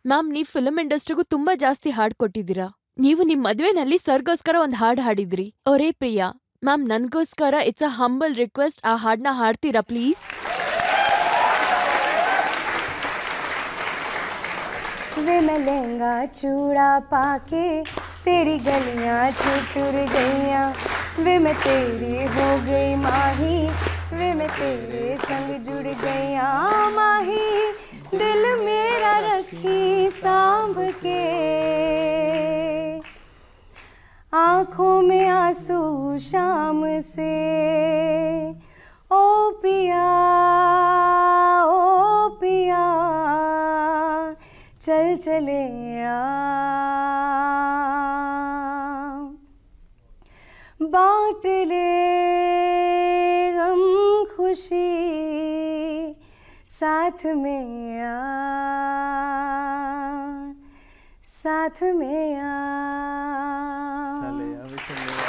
ಮ್ಯಾಮ್, ನೀವ್ ಫಿಲ್ಮ್ ಇಂಡಸ್ಟ್ರಿಗೂ ತುಂಬಾ ಜಾಸ್ತಿ ಹಾಡ್ ಕೊಟ್ಟಿದ್ದೀರಾ. ನೀವು ನಿಮ್ ಮದ್ವೆನಲ್ಲಿ ಸರ್ಗೋಸ್ಕರ ಒಂದ್ ಹಾಡ್ ಹಾಡಿದ್ರಿ, ಒರೇ ಪ್ರಿಯಾ. ಮ್ಯಾಮ್, ನನ್ಗೋಸ್ಕರ ಇಟ್ಸ್ ಅ ಹಂಬಲ್ ರಿಕ್ವೆಸ್ಟ್, ಆ ಹಾಡ್ನ ಹಾಡ್ತೀರಾ ಪ್ಲೀಸ್? वे मैं लहंगा चूड़ा पाके तेरी गलियां छुटुर गईयां, वे मैं तेरी हो गई माही, वे मैं तेरे संग जुड़ गईयां माही, दिल मेरा रखी सांभ के, आँखों में आंसू शाम से, ओ पिया चल चले आ, बांट ले गम खुशी साथ में आ, साथ में आ. you.